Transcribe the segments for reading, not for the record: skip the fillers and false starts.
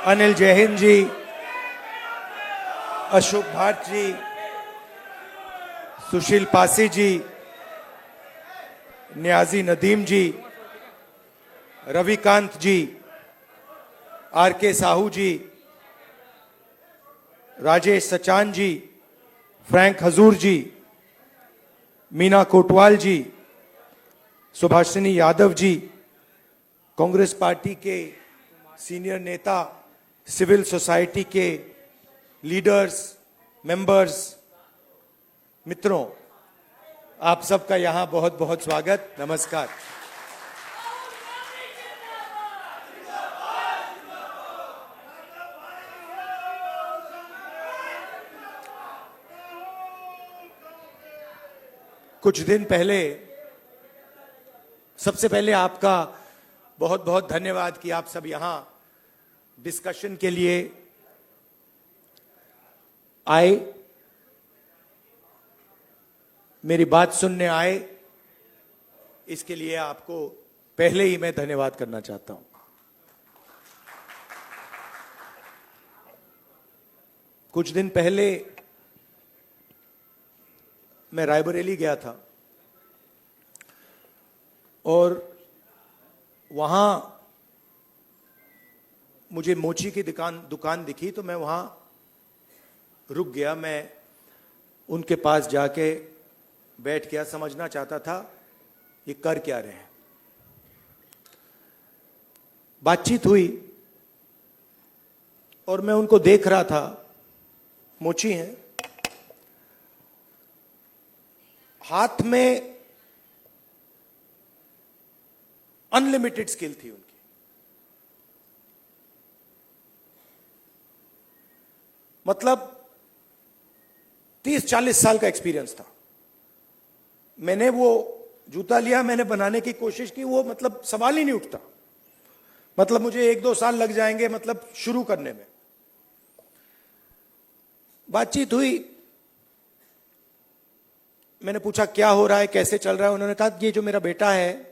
अनिल जैहिंद जी, अशोक भाट जी, सुशील पासी जी, न्याजी नदीम जी, रविकांत जी, are के साहू जी, राजेश सचान जी, Frank हजूर जी, मीना कोटवाल जी, Subhashini Yadav ji, Congress party के senior नेता, सिविल सोसाइटी के लीडर्स, मेंबर्स, मित्रों, आप सबका यहां बहुत बहुत स्वागत, नमस्कार। कुछ दिन पहले, सबसे पहले आपका बहुत बहुत धन्यवाद कि आप सब यहां डिस्कशन के लिए आए, मेरी बात सुनने आए। इसके लिए आपको पहले ही मैं धन्यवाद करना चाहता हूं। कुछ दिन पहले मैं रायबरेली गया था और वहां मुझे मोची की दुकान दिखी, तो मैं वहां रुक गया। मैं उनके पास जाके बैठ गया, समझना चाहता था ये कर क्या रहे हैं। बातचीत हुई और मैं उनको देख रहा था। मोची हैं, हाथ में अनलिमिटेड स्किल थी उनकी। मतलब 30-40 साल का एक्सपीरियंस था। मैंने वो जूता लिया, मैंने बनाने की कोशिश की, वो मतलब सवाल ही नहीं उठता। मतलब मुझे 1-2 साल लग जाएंगे मतलब शुरू करने में। बातचीत हुई, मैंने पूछा क्या हो रहा है, कैसे चल रहा है। उन्होंने कहा ये जो मेरा बेटा है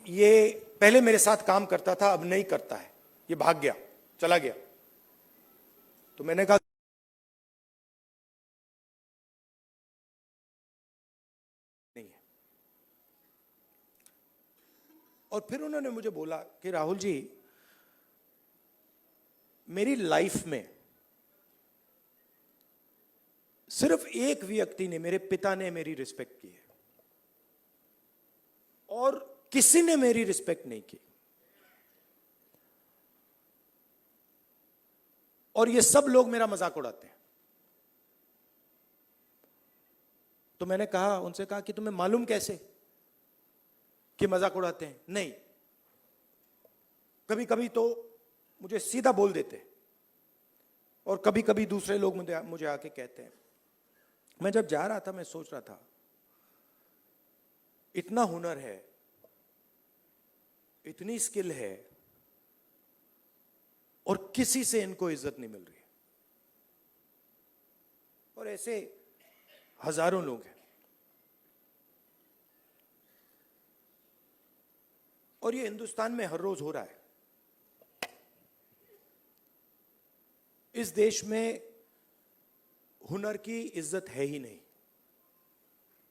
ये पहले मेरे साथ काम करता था, अब नहीं करता है, ये भाग गया, चला गया। तो मैंने कहा नहीं है। और फिर उन्होंने मुझे बोला कि राहुल जी, मेरी लाइफ में सिर्फ एक व्यक्ति ने, मेरे पिता ने मेरी रिस्पेक्ट की है और किसी ने मेरी रिस्पेक्ट नहीं की। और ये सब लोग मेरा मजाक उड़ाते हैं। तो मैंने कहा, उनसे कहा कि तुम्हें मालूम कैसे कि मजाक उड़ाते हैं? नहीं, कभी कभी तो मुझे सीधा बोल देते हैं और कभी कभी दूसरे लोग मुझे आके कहते हैं। मैं जब जा रहा था, मैं सोच रहा था इतना हुनर है, इतनी स्किल है और किसी से इनको इज्जत नहीं मिल रही। और ऐसे हजारों लोग हैं। और ये हिंदुस्तान में हर रोज हो रहा है। इस देश में हुनर की इज्जत है ही नहीं।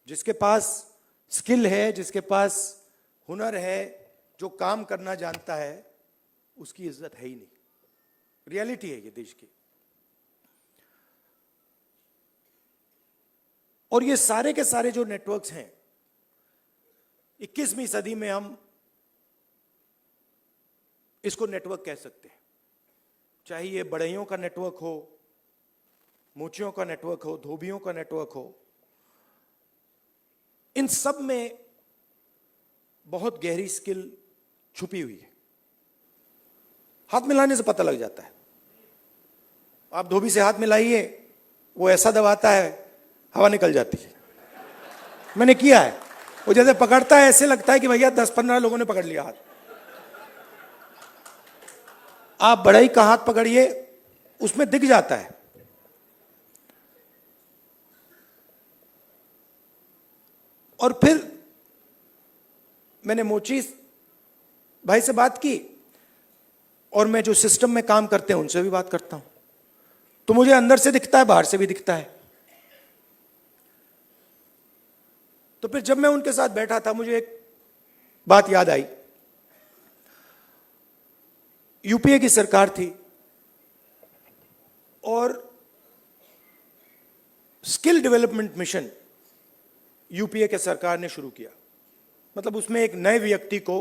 जिसके पास स्किल है, जिसके पास हुनर है, जो काम करना जानता है, उसकी इज्जत है ही नहीं। रियलिटी है ये देश की। और ये सारे के सारे जो नेटवर्क्स हैं, 21वीं सदी में हम इसको नेटवर्क कह सकते हैं। चाहे ये बढ़इयों का नेटवर्क हो, मोचियों का नेटवर्क हो, धोबियों का नेटवर्क हो, इन सब में बहुत गहरी स्किल छुपी हुई है। हाथ मिलाने से पता लग जाता है। आप धोबी से हाथ मिलाइए, वो ऐसा दबाता है, हवा निकल जाती है। मैंने किया है। वो जैसे पकड़ता है, ऐसे लगता है कि भैया 10-15 लोगों ने पकड़ लिया हाथ। आप बढ़ई का हाथ पकड़िए, उसमें दिख जाता है। और फिर मैंने मोची भाई से बात की और मैं जो सिस्टम में काम करते हैं उनसे भी बात करता हूं, तो मुझे अंदर से दिखता है, बाहर से भी दिखता है। तो फिर जब मैं उनके साथ बैठा था, मुझे एक बात याद आई। यूपीए की सरकार थी और स्किल डेवलपमेंट मिशन यूपीए के सरकार ने शुरू किया। मतलब उसमें एक नए व्यक्ति को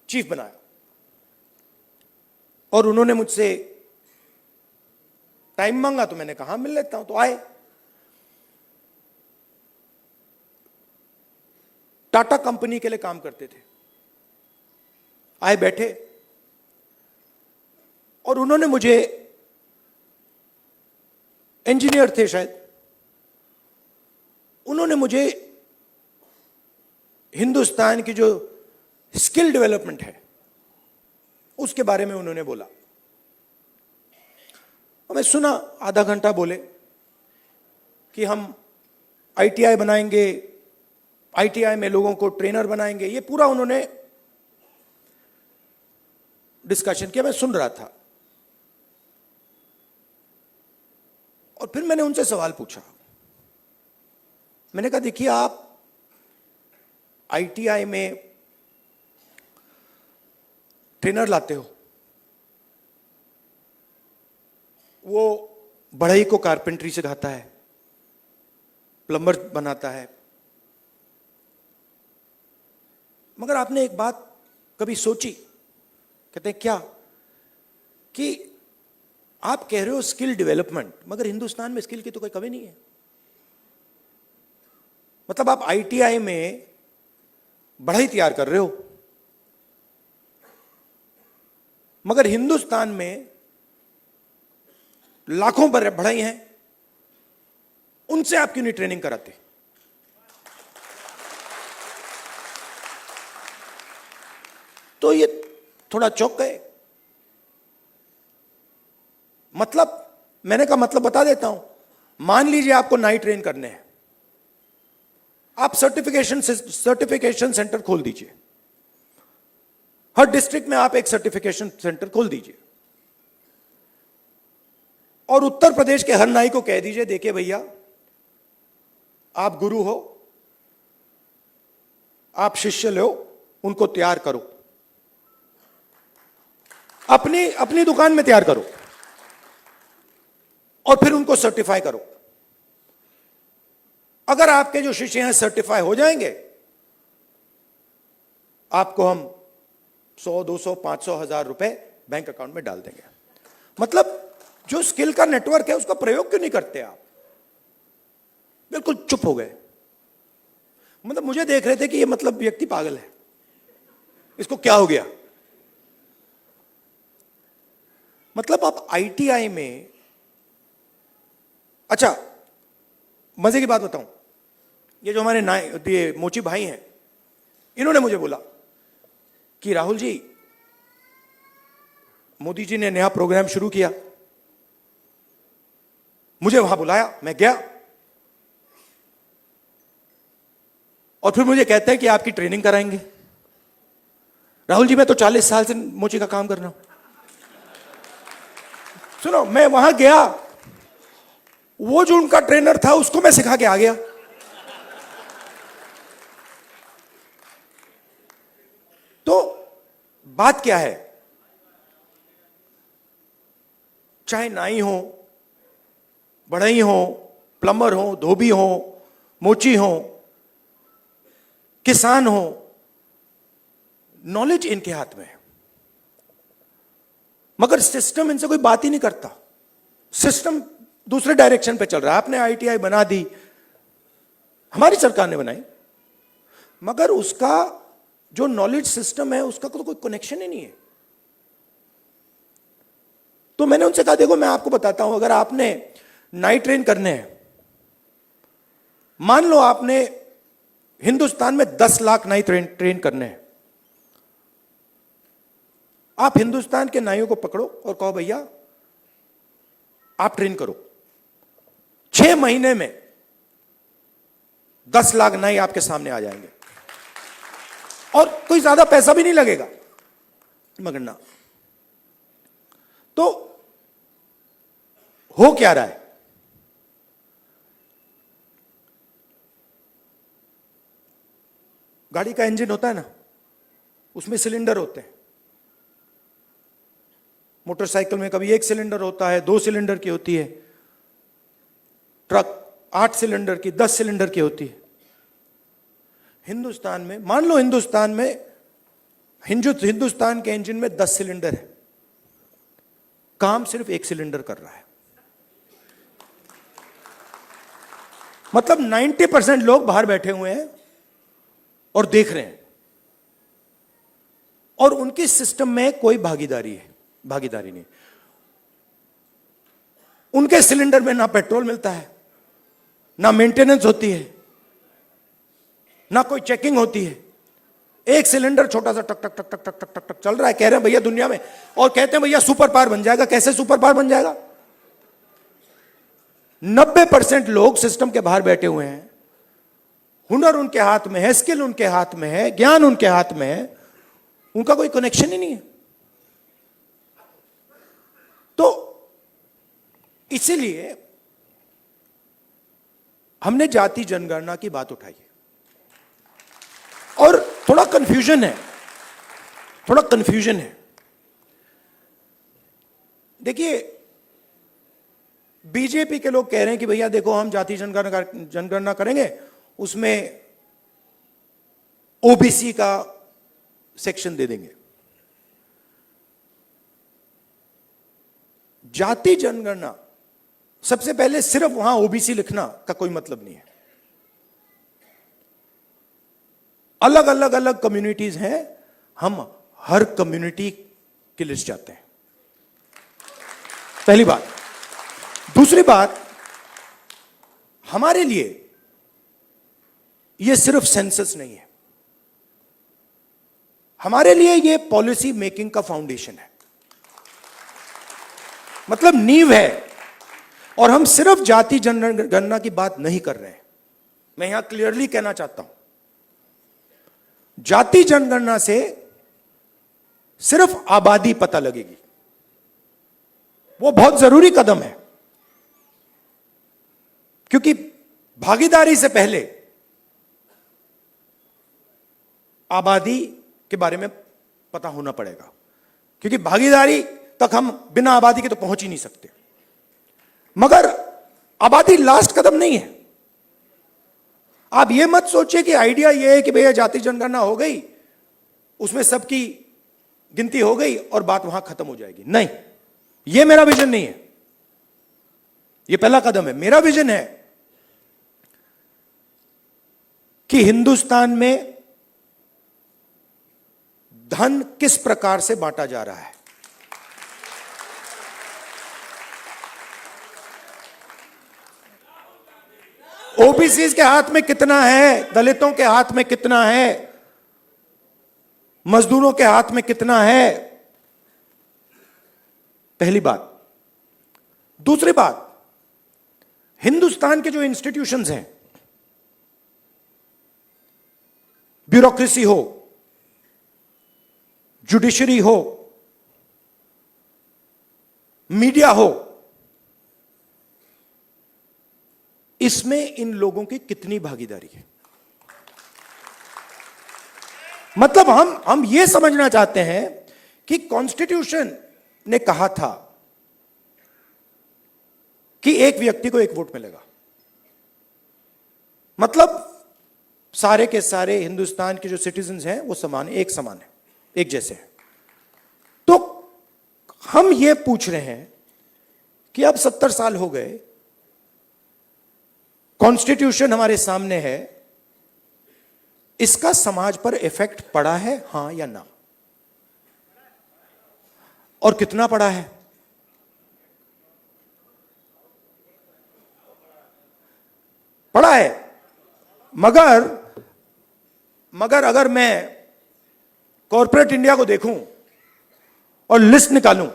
चीफ बनाया और उन्होंने मुझसे टाइम मांगा, तो मैंने कहा मिल लेता हूं। तो आए, टाटा कंपनी के लिए काम करते थे। आए, बैठे और उन्होंने मुझे, इंजीनियर थे शायद, उन्होंने मुझे हिंदुस्तान की जो स्किल डेवलपमेंट है उसके बारे में उन्होंने बोला। मैं सुना, आधा घंटा बोले कि हम आईटीआई बनाएंगे, आईटीआई में लोगों को ट्रेनर बनाएंगे। ये पूरा उन्होंने डिस्कशन किया, मैं सुन रहा था। और फिर मैंने उनसे सवाल पूछा। मैंने कहा देखिए, आप आईटीआई में ट्रेनर लाते हो, वो बढ़ई को कारपेंट्री सिखाता है, प्लम्बर बनाता है, मगर आपने एक बात कभी सोची? कहते हैं क्या? कि आप कह रहे हो स्किल डेवलपमेंट, मगर हिंदुस्तान में स्किल की तो कोई कमी नहीं है। मतलब आप आईटीआई में बढ़ई तैयार कर रहे हो, मगर हिंदुस्तान में लाखों बढ़ई हैं, उनसे आप क्यों नहीं ट्रेनिंग कराते? तो ये थोड़ा चौंक गए। मतलब, मैंने कहा मतलब बता देता हूं। मान लीजिए आपको नाई ट्रेन करने हैं, आप सर्टिफिकेशन सेंटर खोल दीजिए। हर डिस्ट्रिक्ट में आप एक सर्टिफिकेशन सेंटर खोल दीजिए और उत्तर प्रदेश के हर नाई को कह दीजिए, देखिए भैया, आप गुरु हो, आप शिष्य लो, उनको तैयार करो, अपनी दुकान में तैयार करो और फिर उनको सर्टिफाई करो। अगर आपके जो शिष्य हैं सर्टिफाई हो जाएंगे, आपको हम 100, 200, 500, 1000 रुपए बैंक अकाउंट में डाल देंगे। मतलब जो स्किल का नेटवर्क है उसका प्रयोग क्यों नहीं करते आप? बिल्कुल चुप हो गए। मतलब मुझे देख रहे थे कि ये मतलब व्यक्ति पागल है, इसको क्या हो गया। मतलब आप आईटीआई में, अच्छा मजे की बात बताऊं, ये जो हमारे ये मोची भाई हैं, इन्होंने मुझे बोला कि राहुल जी, मोदी जी ने नया प्रोग्राम शुरू किया, मुझे वहां बुलाया, मैं गया और फिर मुझे कहते हैं कि आपकी ट्रेनिंग कराएंगे। राहुल जी, मैं तो 40 साल से मोची का काम कर रहा हूं। सुनो, मैं वहां गया, वो जो उनका ट्रेनर था उसको मैं सिखा के आ गया। तो बात क्या है, चाहे नाई हो, बढ़ई हो, प्लम्बर हो, धोबी हो, मोची हो, किसान हो, नॉलेज इनके हाथ में है, मगर सिस्टम इनसे कोई बात ही नहीं करता। सिस्टम दूसरे डायरेक्शन पे चल रहा है। आपने आईटीआई बना दी, हमारी सरकार ने बनाई, मगर उसका जो नॉलेज सिस्टम है उसका तो कोई कनेक्शन ही नहीं है। तो मैंने उनसे कहा, देखो मैं आपको बताता हूं, अगर आपने नाई ट्रेन करने हैं, मान लो आपने हिंदुस्तान में 10 लाख नाई ट्रेन करने हैं, आप हिंदुस्तान के नाइयों को पकड़ो और कहो भैया आप ट्रेन करो, 6 महीने में 10 लाख नाई आपके सामने आ जाएंगे और कोई ज्यादा पैसा भी नहीं लगेगा। जनगणना। तो हो क्या रहा है? गाड़ी का इंजन होता है ना, उसमें सिलेंडर होते हैं। मोटरसाइकिल में कभी 1 सिलेंडर होता है, 2 सिलेंडर की होती है, ट्रक 8 सिलेंडर की, 10 सिलेंडर की होती है। हिंदुस्तान में मान लो हिंदुस्तान के इंजन में 10 सिलेंडर है, काम सिर्फ 1 सिलेंडर कर रहा है। मतलब 90% लोग बाहर बैठे हुए हैं और देख रहे हैं, और उनकी सिस्टम में कोई भागीदारी नहीं। उनके सिलेंडर में ना पेट्रोल मिलता है, ना मेंटेनेंस होती है, ना कोई चेकिंग होती है। एक सिलेंडर छोटा सा टक टक टक टक टक टक टक टक चल रहा है। कह रहे हैं भैया दुनिया में, और कहते हैं भैया सुपर पावर बन जाएगा। कैसे सुपर पावर बन जाएगा? 90% लोग सिस्टम के बाहर बैठे हुए हैं, हुनर उनके हाथ में है, स्किल उनके हाथ में है, ज्ञान उनके हाथ में है, उनका कोई कनेक्शन ही नहीं है। तो इसीलिए हमने जाति जनगणना की बात उठाई है। और थोड़ा कंफ्यूजन है। देखिए, बीजेपी के लोग कह रहे हैं कि भैया देखो हम जाति जनगणना करेंगे, उसमें ओबीसी का सेक्शन दे देंगे। जाति जनगणना, सबसे पहले सिर्फ वहां ओबीसी लिखना का कोई मतलब नहीं है। अलग कम्युनिटीज हैं, हम हर कम्युनिटी की लिस्ट चाहते हैं। पहली बात। दूसरी बात, हमारे लिए यह सिर्फ सेंसस नहीं है, हमारे लिए यह पॉलिसी मेकिंग का फाउंडेशन है, मतलब नींव है। और हम सिर्फ जाति जनगणना की बात नहीं कर रहे हैं। मैं यहां क्लियरली कहना चाहता हूं, जाति जनगणना से सिर्फ आबादी पता लगेगी, वो बहुत जरूरी कदम है, क्योंकि भागीदारी से पहले आबादी के बारे में पता होना पड़ेगा, क्योंकि भागीदारी तक हम बिना आबादी के तो पहुंच ही नहीं सकते। मगर आबादी लास्ट कदम नहीं है। आप यह मत सोचिए कि आइडिया यह है कि भैया जाति जनगणना हो गई, उसमें सबकी गिनती हो गई और बात वहां खत्म हो जाएगी। नहीं, यह मेरा विजन नहीं है। यह पहला कदम है। मेरा विजन है कि हिंदुस्तान में धन किस प्रकार से बांटा जा रहा है। ओबीसी के हाथ में कितना है, दलितों के हाथ में कितना है, मजदूरों के हाथ में कितना है, पहली बात। दूसरी बात, हिंदुस्तान के जो इंस्टीट्यूशंस हैं, ब्यूरोक्रेसी हो, जुडिशरी हो, मीडिया हो, इसमें इन लोगों की कितनी भागीदारी है। मतलब हम यह समझना चाहते हैं कि कॉन्स्टिट्यूशन ने कहा था कि एक व्यक्ति को 1 वोट मिलेगा, मतलब सारे के सारे हिंदुस्तान के जो सिटीजन्स हैं वो समान है, एक जैसे हैं। तो हम ये पूछ रहे हैं कि अब 70 साल हो गए, कॉन्स्टिट्यूशन हमारे सामने है, इसका समाज पर इफेक्ट पड़ा है, हां या ना, और कितना पड़ा है? पड़ा है। मगर अगर मैं कॉर्पोरेट इंडिया को देखूं और लिस्ट निकालूं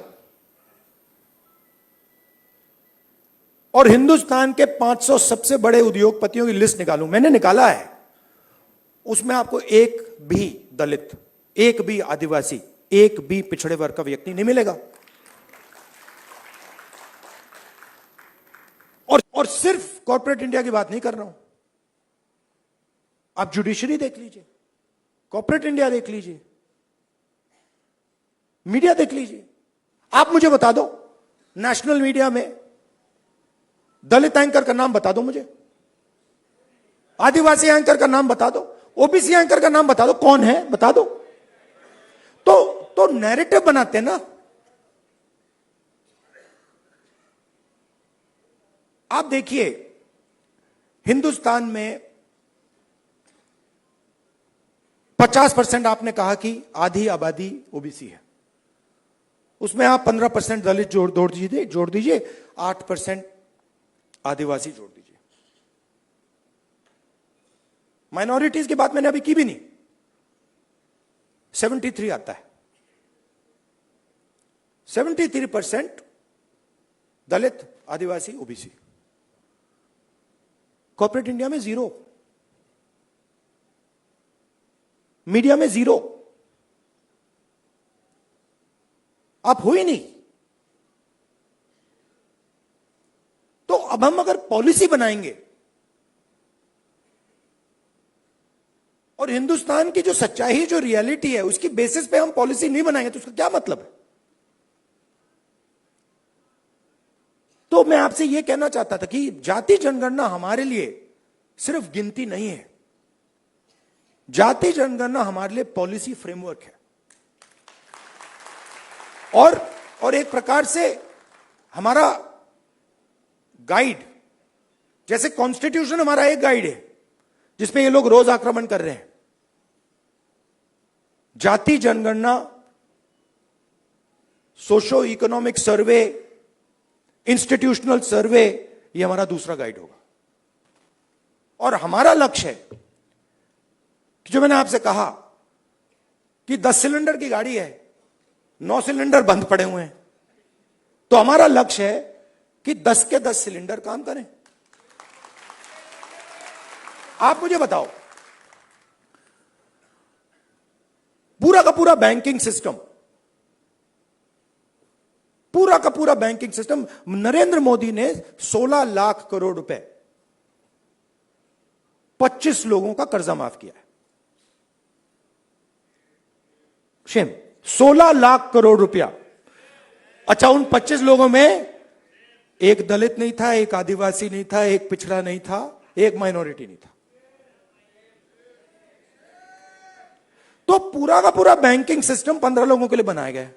और हिंदुस्तान के 500 सबसे बड़े उद्योगपतियों की लिस्ट निकालूं, मैंने निकाला है, उसमें आपको एक भी दलित, एक भी आदिवासी एक भी पिछड़े वर्ग का व्यक्ति नहीं मिलेगा। और सिर्फ कॉर्पोरेट इंडिया की बात नहीं कर रहा हूं, आप जुडिशरी देख लीजिए, कॉर्पोरेट इंडिया देख लीजिए, मीडिया देख लीजिए। आप मुझे बता दो, नेशनल मीडिया में दलित एंकर का नाम बता दो मुझे, आदिवासी एंकर का नाम बता दो, ओबीसी एंकर का नाम बता दो, कौन है बता दो। तो नैरेटिव बनाते ना। आप देखिए, हिंदुस्तान में 50% आपने कहा कि आधी आबादी ओबीसी है, उसमें आप 15% दलित जोड़ दीजिए, 8% आदिवासी जोड़ दीजिए। माइनॉरिटीज की बात मैंने अभी की भी नहीं, 73 आता है। 73% दलित, आदिवासी, ओबीसी। कॉर्पोरेट इंडिया में 0, मीडिया में 0। आप हो ही नहीं। तो अब हम अगर पॉलिसी बनाएंगे और हिंदुस्तान की जो सच्चाई, जो रियलिटी है, उसकी बेसिस पे हम पॉलिसी नहीं बनाएंगे तो उसका क्या मतलब है? तो मैं आपसे यह कहना चाहता था कि जाति जनगणना हमारे लिए सिर्फ गिनती नहीं है, जाति जनगणना हमारे लिए पॉलिसी फ्रेमवर्क है, और एक प्रकार से हमारा गाइड, जैसे कॉन्स्टिट्यूशन हमारा एक गाइड है जिसपे ये लोग रोज आक्रमण कर रहे हैं, जाति जनगणना, सोशो इकोनॉमिक सर्वे, इंस्टीट्यूशनल सर्वे, ये हमारा दूसरा गाइड होगा। और हमारा लक्ष्य है कि जो मैंने आपसे कहा कि 10 सिलेंडर की गाड़ी है, 9 सिलेंडर बंद पड़े हुए हैं, तो हमारा लक्ष्य है कि 10 के 10 सिलेंडर काम करें। आप मुझे बताओ, पूरा का पूरा बैंकिंग सिस्टम, पूरा का पूरा बैंकिंग सिस्टम, नरेंद्र मोदी ने 16 लाख करोड़ रुपए 25 लोगों का कर्जा माफ किया है। शेम, 16 लाख करोड़ रुपया। अच्छा, उन 25 लोगों में एक दलित नहीं था, एक आदिवासी नहीं था, एक पिछड़ा नहीं था, एक माइनॉरिटी नहीं था। तो पूरा का पूरा बैंकिंग सिस्टम 15 लोगों के लिए बनाया गया है।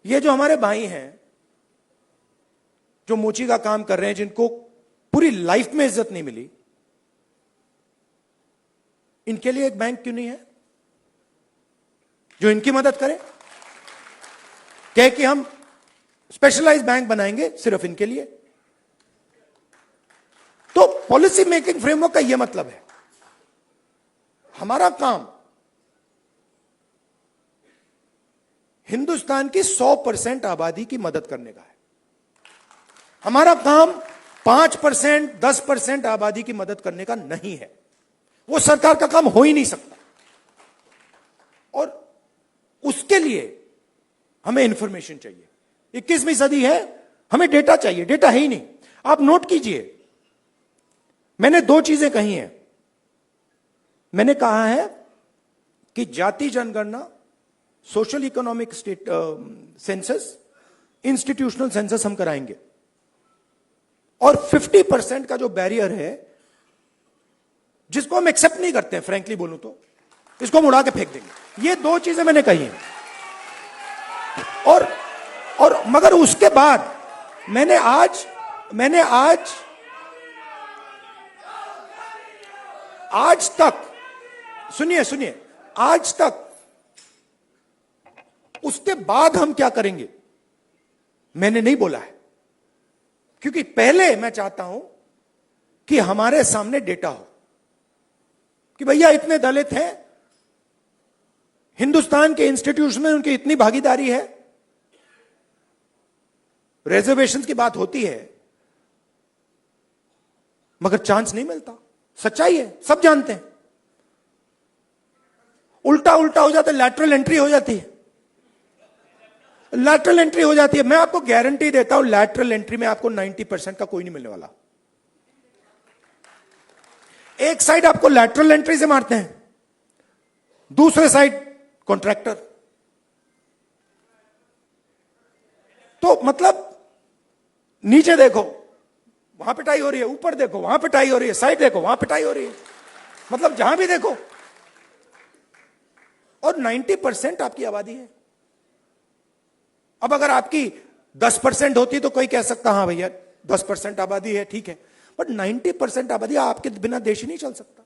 ये जो हमारे भाई हैं जो मोची का काम कर रहे हैं, जिनको पूरी लाइफ में इज्जत नहीं मिली, इनके लिए एक बैंक क्यों नहीं है जो इनकी मदद करे? कहे कि हम स्पेशलाइज बैंक बनाएंगे सिर्फ इनके लिए। तो पॉलिसी मेकिंग फ्रेमवर्क का यह मतलब है, हमारा काम हिंदुस्तान की 100% आबादी की मदद करने का है। हमारा काम 5%, 10% आबादी की मदद करने का नहीं है। वो सरकार का काम हो ही नहीं सकता। और उसके लिए हमें इंफॉर्मेशन चाहिए। 21वीं सदी है, हमें डेटा चाहिए। डेटा है ही नहीं। आप नोट कीजिए, मैंने 2 चीजें कही हैं। मैंने कहा है कि जाति जनगणना, social economic state census, institutional census हम कराएंगे, और 50% का जो बैरियर है, जिसको हम एक्सेप्ट नहीं करते हैं, फ्रैंकली बोलूं तो इसको हम उड़ा के फेंक देंगे। ये 2 चीजें मैंने कही हैं। और मगर उसके बाद मैंने आज तक, सुनिए, आज तक उसके बाद हम क्या करेंगे मैंने नहीं बोला है, क्योंकि पहले मैं चाहता हूं कि हमारे सामने डेटा हो कि भैया इतने दलित हैं, हिंदुस्तान के इंस्टीट्यूशन में उनकी इतनी भागीदारी है। रिजर्वेशन की बात होती है मगर चांस नहीं मिलता। सच्चाई है, सब जानते हैं। उल्टा उल्टा हो जाता है, लैटरल एंट्री हो जाती है, लैटरल एंट्री हो जाती है। मैं आपको गारंटी देता हूं लैटरल एंट्री में आपको 90% का कोई नहीं मिलने वाला। एक साइड आपको लैटरल एंट्री से मारते हैं, दूसरे साइड कॉन्ट्रैक्टर। तो मतलब नीचे देखो वहां पिटाई हो रही है, ऊपर देखो वहां पिटाई हो रही है, साइड देखो वहां पिटाई हो रही है, मतलब जहां भी देखो। और 90% आपकी आबादी है। अब अगर आपकी 10% होती तो कोई कह सकता हाँ भैया 10% आबादी है, ठीक है, बट 90% आबादी आपके बिना देश ही नहीं चल सकता।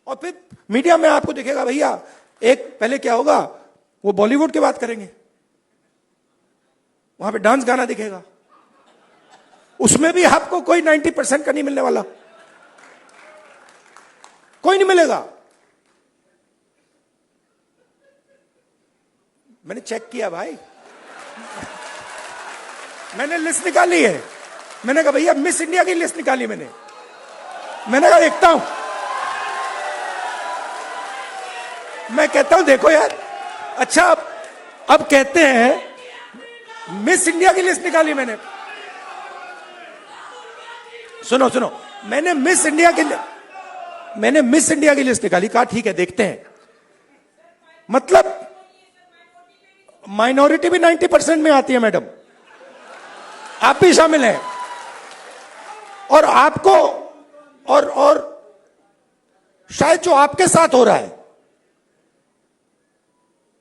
और फिर मीडिया में आपको दिखेगा भैया, एक पहले क्या होगा, वो बॉलीवुड की बात करेंगे, वहां पे डांस गाना दिखेगा, उसमें भी आपको कोई 90% का नहीं मिलने वाला, कोई नहीं मिलेगा। मैंने चेक किया भाई, मैंने लिस्ट निकाली है। मैंने कहा भैया मिस इंडिया की लिस्ट निकाली मैंने कहा देखता हूं। मैं कहता हूं देखो यार, अच्छा अब कहते हैं मिस इंडिया की लिस्ट निकाली मैंने। सुनो सुनो, मैंने मिस इंडिया की लिस्ट निकाली, कहा ठीक है देखते हैं। मतलब माइनॉरिटी भी 90% में आती है मैडम, आप भी शामिल हैं। और आपको और शायद जो आपके साथ हो रहा है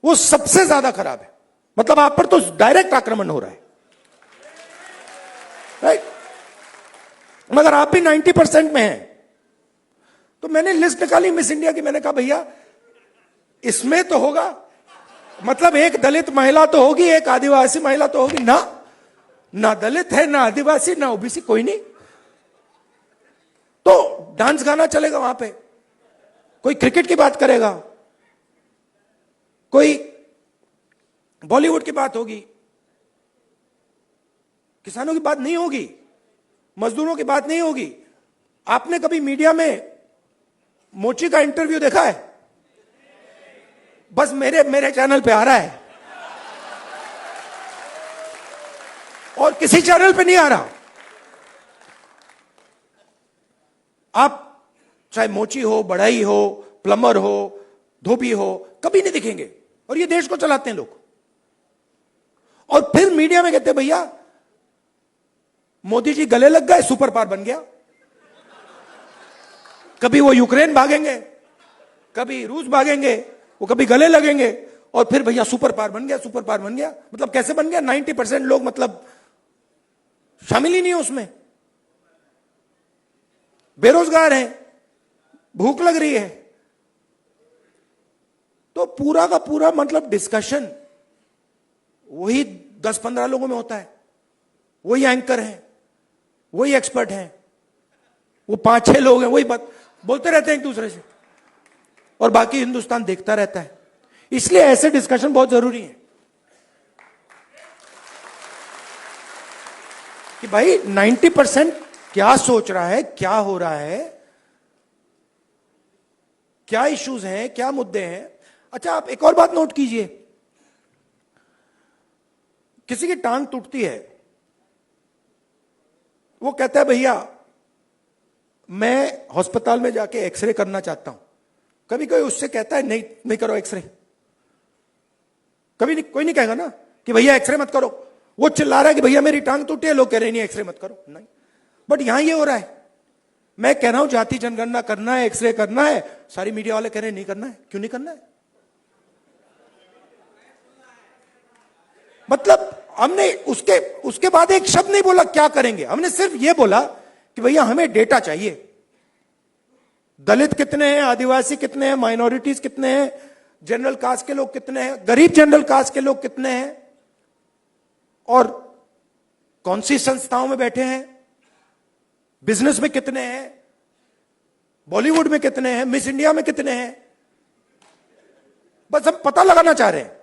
वो सबसे ज्यादा खराब है। मतलब आप पर तो डायरेक्ट आक्रमण हो रहा है, राइट? मगर आप भी 90% में हैं। तो मैंने लिस्ट निकाली मिस इंडिया की, मैंने कहा भैया इसमें तो होगा, मतलब एक दलित महिला तो होगी, एक आदिवासी महिला तो होगी ना दलित है, ना आदिवासी, ना ओबीसी, कोई नहीं। तो डांस गाना चलेगा वहां पे, कोई क्रिकेट की बात करेगा, कोई बॉलीवुड की बात होगी, किसानों की बात नहीं होगी, मजदूरों की बात नहीं होगी। आपने कभी मीडिया में मोची का इंटरव्यू देखा है? बस मेरे चैनल पे आ रहा है और किसी चैनल पे नहीं आ रहा। आप चाहे मोची हो, बढ़ई हो, प्लम्बर हो, धोबी हो, कभी नहीं दिखेंगे। और ये देश को चलाते हैं लोग। और फिर मीडिया में कहते हैं भैया मोदी जी गले लग गए, सुपर पावर बन गया। कभी वो यूक्रेन भागेंगे, कभी रूस भागेंगे, वो कभी गले लगेंगे, और फिर भैया सुपर पावर बन गया, सुपर पावर बन गया। मतलब कैसे बन गया? 90% लोग मतलब शामिल ही नहीं है उसमें, बेरोजगार हैं, भूख लग रही है। तो पूरा का पूरा मतलब डिस्कशन वही 10-15 लोगों में होता है, वही एंकर हैं, वही एक्सपर्ट हैं, वो 5-6 लोग हैं, वही बात बोलते रहते हैं एक दूसरे से, और बाकी हिंदुस्तान देखता रहता है। इसलिए ऐसे डिस्कशन बहुत जरूरी है कि भाई 90% क्या सोच रहा है, क्या हो रहा है, क्या इश्यूज हैं, क्या मुद्दे हैं। अच्छा, आप एक और बात नोट कीजिए, किसी की टांग टूटती है, वो कहता है भैया मैं अस्पताल में जाके एक्सरे करना चाहता हूं। कभी कोई उससे कहता है नहीं करो एक्सरे? कभी नहीं, कोई नहीं कहेगा ना कि भैया एक्सरे मत करो। वो चिल्ला रहा है कि भैया मेरी टांग टूटी है, लोग कह रहे नहीं एक्सरे मत करो, नहीं। बट यहां ये हो रहा है, मैं कह रहा हूं जाति जनगणना करना है, एक्सरे करना है, सारी मीडिया वाले कह रहे हैं नहीं करना है। क्यों नहीं करना है? मतलब हमने उसके बाद एक शब्द नहीं बोला क्या करेंगे, हमने सिर्फ यह बोला कि भैया हमें डेटा चाहिए। दलित कितने हैं, आदिवासी कितने हैं, माइनॉरिटीज कितने हैं, जनरल कास्ट के लोग कितने हैं, गरीब जनरल कास्ट के लोग कितने हैं, और कौन सी संस्थाओं में बैठे हैं, बिजनेस में कितने हैं, बॉलीवुड में कितने हैं, मिस इंडिया में कितने हैं। बस हम पता लगाना चाह रहे हैं।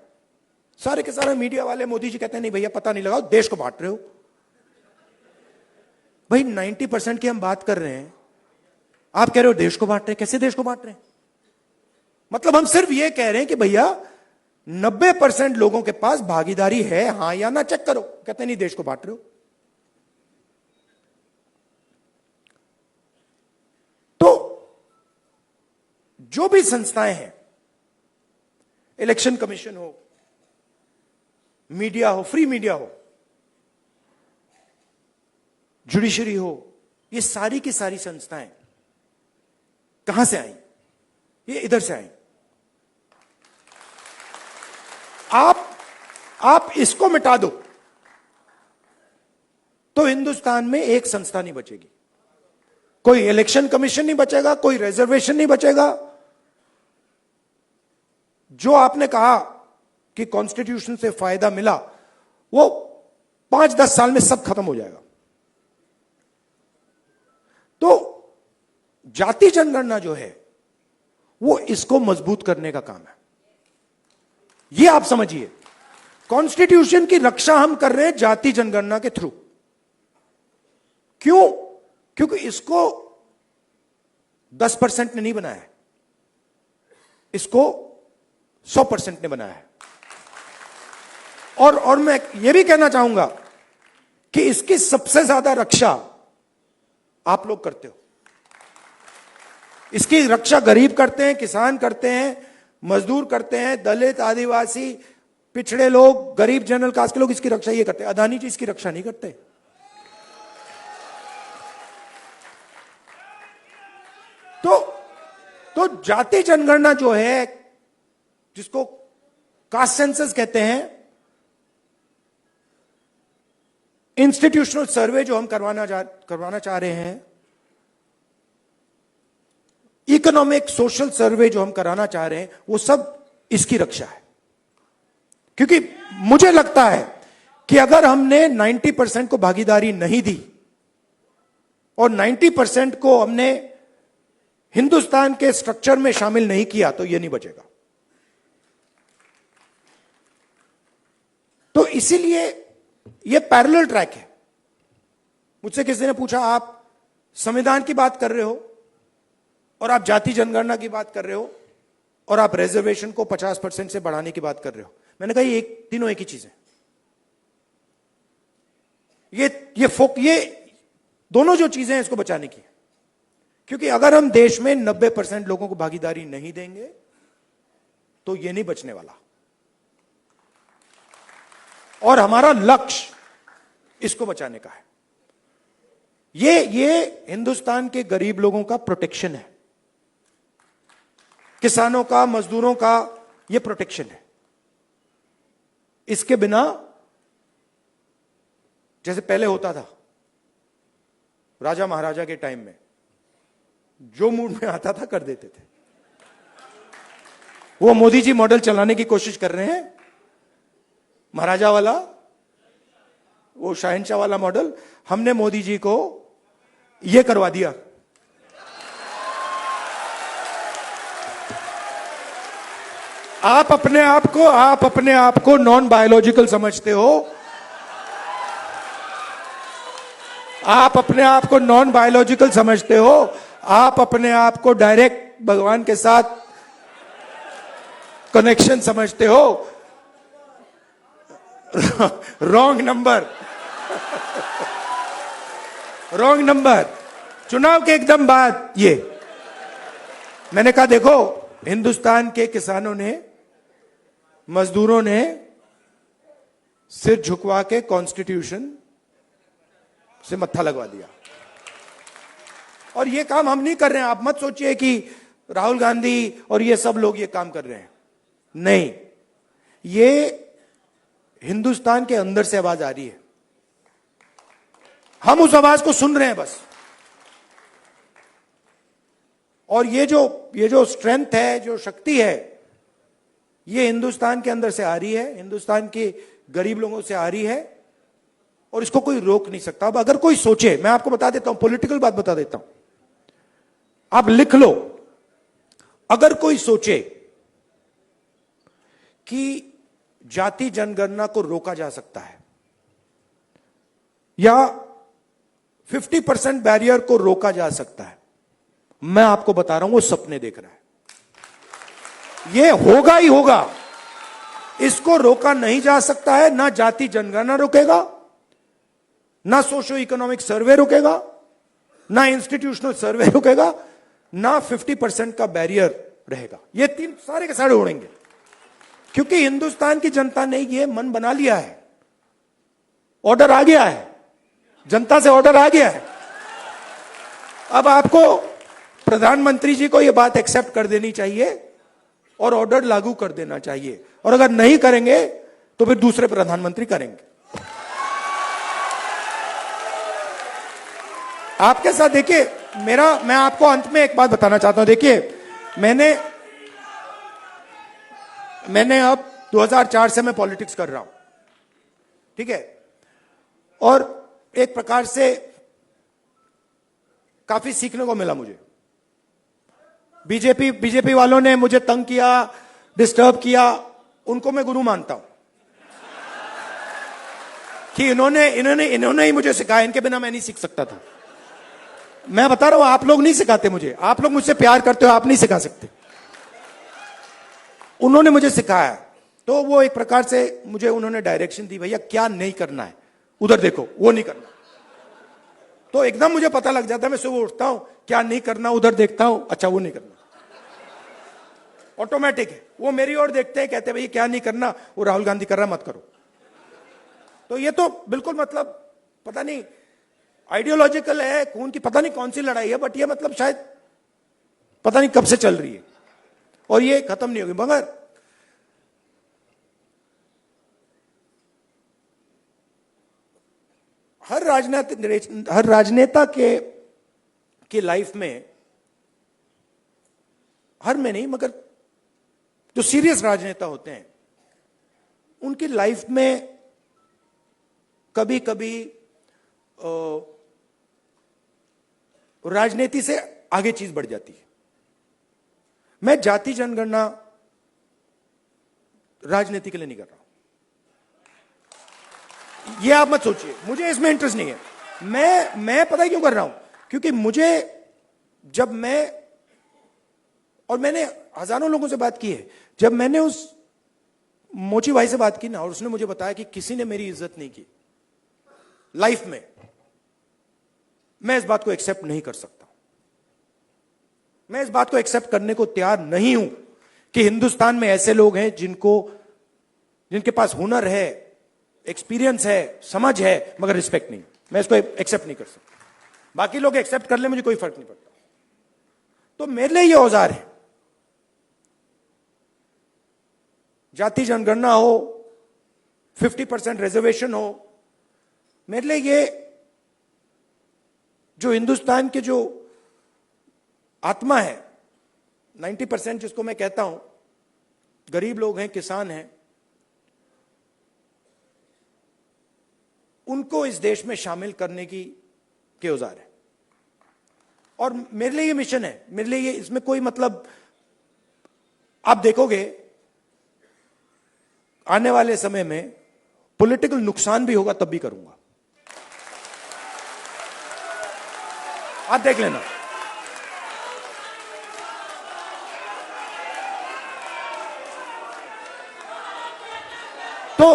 सारे के सारे मीडिया वाले, मोदी जी कहते हैं नहीं भैया पता नहीं लगाओ, देश को बांट रहे हो। भाई 90% की हम बात कर रहे हैं, आप कह रहे हो देश को बांट रहे हैं। कैसे देश को बांट रहे हैं? मतलब हम सिर्फ ये कह रहे हैं कि भैया 90% लोगों के पास भागीदारी है, हां या ना चेक करो। कहते नहीं देश को बांट रहे हो। तो जो भी संस्थाएं हैं, इलेक्शन कमीशन हो, मीडिया हो, फ्री मीडिया हो, जुडिशरी हो, ये सारी की सारी संस्थाएं कहां से आई? ये इधर से आई। आप इसको मिटा दो तो हिंदुस्तान में एक संस्था नहीं बचेगी। कोई इलेक्शन कमीशन नहीं बचेगा, कोई रिजर्वेशन नहीं बचेगा। जो आपने कहा कि कॉन्स्टिट्यूशन से फायदा मिला, वो 5-10 साल में सब खत्म हो जाएगा। तो जाति जनगणना जो है वो इसको मजबूत करने का काम है। ये आप समझिए, कॉन्स्टिट्यूशन की रक्षा हम कर रहे हैं जाति जनगणना के थ्रू। क्यों? क्योंकि इसको 10% ने नहीं बनाया है, इसको 100% ने बनाया है। और मैं यह भी कहना चाहूंगा कि इसकी सबसे ज्यादा रक्षा आप लोग करते हो। इसकी रक्षा गरीब करते हैं, किसान करते हैं, मजदूर करते हैं, दलित, आदिवासी, पिछड़े लोग, गरीब, जनरल कास्ट के लोग इसकी रक्षा ये करते हैं। अदानी जी इसकी रक्षा नहीं करते। तो जाति जनगणना जो है, जिसको कास्ट सेंसस कहते हैं, इंस्टीट्यूशनल सर्वे जो हम करवाना चाह रहे हैं, इकोनॉमिक सोशल सर्वे जो हम कराना चाह रहे हैं, वो सब इसकी रक्षा है। क्योंकि मुझे लगता है कि अगर हमने 90% को भागीदारी नहीं दी और 90% को हमने हिंदुस्तान के स्ट्रक्चर में शामिल नहीं किया, तो यह नहीं बचेगा। तो इसीलिए यह पैरेलल ट्रैक है। मुझसे किसी ने पूछा, आप संविधान की बात कर रहे हो और आप जाति जनगणना की बात कर रहे हो और आप रिजर्वेशन को 50% से बढ़ाने की बात कर रहे हो। मैंने कहा ये तीनों एक ही चीज है। ये दोनों जो चीजें हैं इसको बचाने की है। क्योंकि अगर हम देश में 90% लोगों को भागीदारी नहीं देंगे तो ये नहीं बचने वाला। और हमारा लक्ष्य इसको बचाने का है। ये हिंदुस्तान के गरीब लोगों का प्रोटेक्शन है, किसानों का, मजदूरों का ये प्रोटेक्शन है। इसके बिना, जैसे पहले होता था राजा महाराजा के टाइम में, जो मूड में आता था कर देते थे। वो मोदी जी मॉडल चलाने की कोशिश कर रहे हैं, महाराजा वाला, वो शहंशाह वाला मॉडल। हमने मोदी जी को यह करवा दिया। आप अपने आप को नॉन बायोलॉजिकल समझते हो। आप अपने आप को नॉन बायोलॉजिकल समझते हो। आप अपने आप को डायरेक्ट भगवान के साथ कनेक्शन समझते हो। Wrong number. Wrong number. चुनाव के एकदम बाद ये मैंने कहा, देखो हिंदुस्तान के किसानों ने, मजदूरों ने सिर झुकवा के कॉन्स्टिट्यूशन से मत्था लगवा दिया। और ये काम हम नहीं कर रहे हैं। आप मत सोचिए कि राहुल गांधी और ये सब लोग ये काम कर रहे हैं। नहीं, ये हिंदुस्तान के अंदर से आवाज आ रही है। हम उस आवाज को सुन रहे हैं बस। और ये जो स्ट्रेंथ है, जो शक्ति है, ये हिंदुस्तान के अंदर से आ रही है, हिंदुस्तान के गरीब लोगों से आ रही है, और इसको कोई रोक नहीं सकता। अब अगर कोई सोचे, मैं आपको बता देता हूं, पॉलिटिकल बात बता देता हूं, आप लिख लो। अगर कोई सोचे कि जाति जनगणना को रोका जा सकता है या 50% बैरियर को रोका जा सकता है, मैं आपको बता रहा हूं वो सपने देख रहा है। ये होगा ही होगा, इसको रोका नहीं जा सकता है। ना जाति जनगणना रोकेगा, ना सोशो इकोनॉमिक सर्वे रोकेगा, ना इंस्टीट्यूशनल सर्वे रोकेगा, ना 50% का बैरियर रहेगा। ये तीन सारे के सारे उड़ेंगे, क्योंकि हिंदुस्तान की जनता ने ये मन बना लिया है। ऑर्डर आ गया है, जनता से ऑर्डर आ गया है। अब आपको प्रधानमंत्री जी को यह बात एक्सेप्ट कर देनी चाहिए और ऑर्डर लागू कर देना चाहिए, और अगर नहीं करेंगे तो फिर दूसरे प्रधानमंत्री करेंगे। आपके साथ देखिए, मैं आपको अंत में एक बात बताना चाहता हूं। देखिए, मैंने अब 2004 से मैं पॉलिटिक्स कर रहा हूं, ठीक है, और एक प्रकार से काफी सीखने को मिला मुझे। बीजेपी वालों ने मुझे तंग किया, डिस्टर्ब किया, उनको मैं गुरु मानता हूं कि इन्होंने ही मुझे सिखाया, इनके बिना मैं नहीं सीख सकता था। मैं बता रहा हूं, आप लोग नहीं सिखाते मुझे, आप लोग मुझसे प्यार करते हो, आप नहीं सिखा सकते। उन्होंने मुझे सिखाया, तो वो एक प्रकार से मुझे उन्होंने डायरेक्शन दी, भैया क्या नहीं करना है, उधर देखो, वो नहीं करना। तो एकदम मुझे पता लग जाता है, मैं सुबह उठता हूं, क्या नहीं करना, उधर देखता हूं, अच्छा वो नहीं करना, ऑटोमेटिक है। वो मेरी ओर देखते हैं, कहते हैं भैया क्या नहीं करना, वो राहुल गांधी कर रहा, मत करो। तो ये तो बिल्कुल मतलब पता नहीं आइडियोलॉजिकल है, खून की पता नहीं कौन सी लड़ाई है, बट ये मतलब शायद पता नहीं कब से चल रही है और ये खत्म नहीं होगी। मगर हर राजनेता के लाइफ में, हर में नहीं मगर जो सीरियस राजनेता होते हैं उनकी लाइफ में कभी कभी राजनीति से आगे चीज बढ़ जाती है। मैं जाति जनगणना राजनीति के लिए नहीं कर रहा हूं, ये आप मत सोचिए, मुझे इसमें इंटरेस्ट नहीं है। मैं पता है क्यों कर रहा हूं, क्योंकि मैंने हजारों लोगों से बात की है, जब मैंने उस मोची भाई से बात की ना, और उसने मुझे बताया कि किसी ने मेरी इज्जत नहीं की लाइफ में, मैं इस बात को एक्सेप्ट नहीं कर सकता। मैं इस बात को एक्सेप्ट करने को तैयार नहीं हूं कि हिंदुस्तान में ऐसे लोग हैं जिनके पास हुनर है, एक्सपीरियंस है, समझ है, मगर रिस्पेक्ट नहीं। मैं इसको एक्सेप्ट नहीं कर सकता। बाकी लोग एक्सेप्ट कर ले, मुझे कोई फर्क नहीं पड़ता। तो मेरे लिए ये औजार है, जाति जनगणना हो, 50% रिजर्वेशन हो, मेरे लिए ये जो हिंदुस्तान के जो आत्मा है, 90% जिसको मैं कहता हूं, गरीब लोग हैं, किसान हैं, उनको इस देश में शामिल करने के औजार है। और मेरे लिए ये मिशन है, मेरे लिए ये, इसमें कोई मतलब, आप देखोगे आने वाले समय में पॉलिटिकल नुकसान भी होगा, तब भी करूंगा, आप देख लेना। तो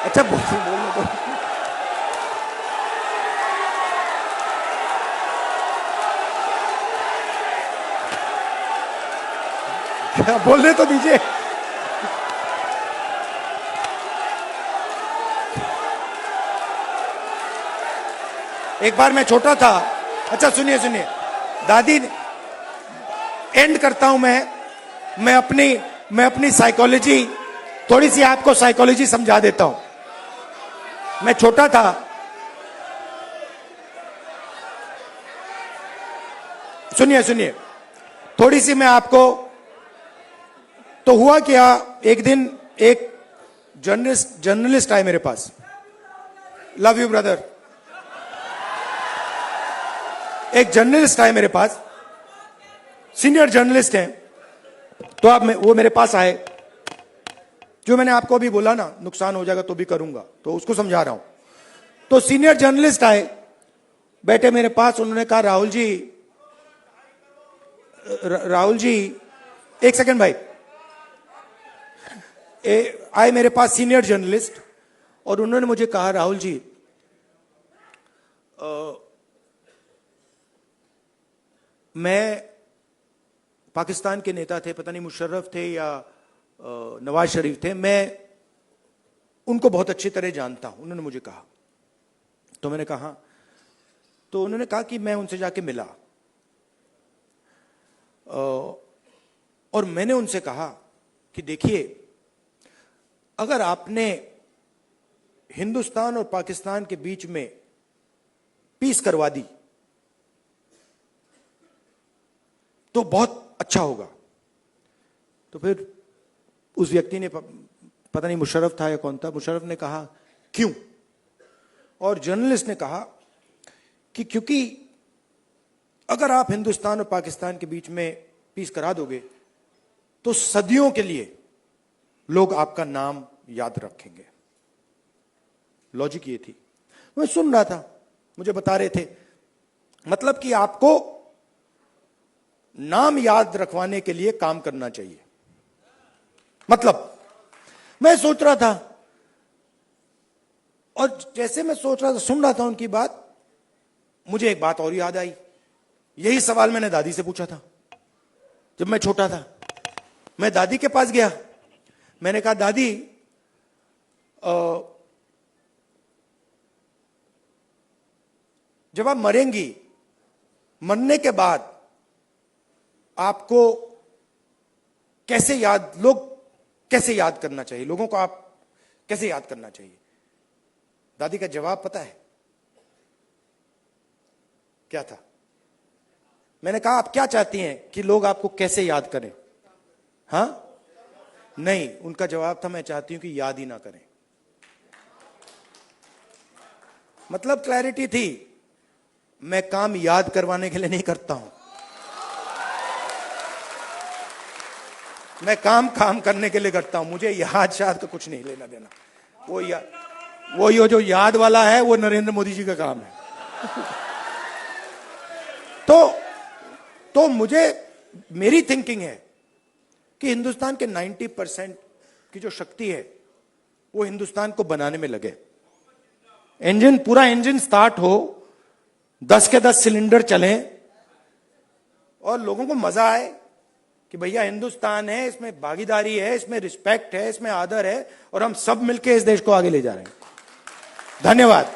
अच्छा बोल बोलने तो दीजिए। एक बार मैं छोटा था, अच्छा सुनिए दादी, एंड करता हूं मैं अपनी साइकोलॉजी थोड़ी सी आपको साइकोलॉजी समझा देता हूं। मैं छोटा था, सुनिए सुनिए, थोड़ी सी मैं आपको, तो हुआ क्या, एक दिन एक जर्नलिस्ट आए मेरे पास। Love you brother. एक जर्नलिस्ट आए मेरे पास, सीनियर जर्नलिस्ट हैं, तो आप वो मेरे पास आए। जो मैंने आपको अभी बोला ना, नुकसान हो जाएगा तो भी करूंगा, तो उसको समझा रहा हूं। तो सीनियर जर्नलिस्ट आए, बैठे मेरे पास, उन्होंने कहा राहुल जी, एक सेकंड भाई, आए मेरे पास सीनियर जर्नलिस्ट, और उन्होंने मुझे कहा राहुल जी, मैं, पाकिस्तान के नेता थे, पता नहीं मुशर्रफ थे या नवाज शरीफ थे, मैं उनको बहुत अच्छी तरह जानता हूं, उन्होंने मुझे कहा। तो मैंने कहा, तो उन्होंने कहा कि मैं उनसे जाके मिला, और मैंने उनसे कहा कि देखिए, अगर आपने हिंदुस्तान और पाकिस्तान के बीच में पीस करवा दी तो बहुत अच्छा होगा। तो फिर उस व्यक्ति ने, पता नहीं मुशर्रफ था या कौन था, मुशर्रफ ने कहा क्यों? और जर्नलिस्ट ने कहा कि क्योंकि अगर आप हिंदुस्तान और पाकिस्तान के बीच में पीस करा दोगे तो सदियों के लिए लोग आपका नाम याद रखेंगे। लॉजिक ये थी। मैं सुन रहा था, मुझे बता रहे थे, मतलब कि आपको नाम याद रखवाने के लिए काम करना चाहिए। मतलब मैं सोच रहा था, और जैसे मैं सोच रहा था, सुन रहा था उनकी बात, मुझे एक बात और याद आई। यही सवाल मैंने दादी से पूछा था जब मैं छोटा था। मैं दादी के पास गया, मैंने कहा दादी, जब आप मरेंगी, मरने के बाद आपको कैसे याद, लोग कैसे याद करना चाहिए, लोगों को आप कैसे याद करना चाहिए? दादी का जवाब पता है क्या था? मैंने कहा आप क्या चाहती हैं कि लोग आपको कैसे याद करें? हां, नहीं, उनका जवाब था मैं चाहती हूं कि याद ही ना करें। मतलब क्लैरिटी थी, मैं काम याद करवाने के लिए नहीं करता हूं, मैं काम करने के लिए करता हूं। मुझे याद शायद का कुछ नहीं लेना देना। वो ये जो याद वाला है वो नरेंद्र मोदी जी का काम है। तो मुझे, मेरी थिंकिंग है कि हिंदुस्तान के 90% की जो शक्ति है वो हिंदुस्तान को बनाने में लगे। पूरा इंजन स्टार्ट हो, 10 के 10 सिलेंडर चलें और लोगों को मजा आए कि भैया हिंदुस्तान है, इसमें भागीदारी है, इसमें रिस्पेक्ट है, इसमें आदर है, और हम सब मिलकर इस देश को आगे ले जा रहे हैं। धन्यवाद।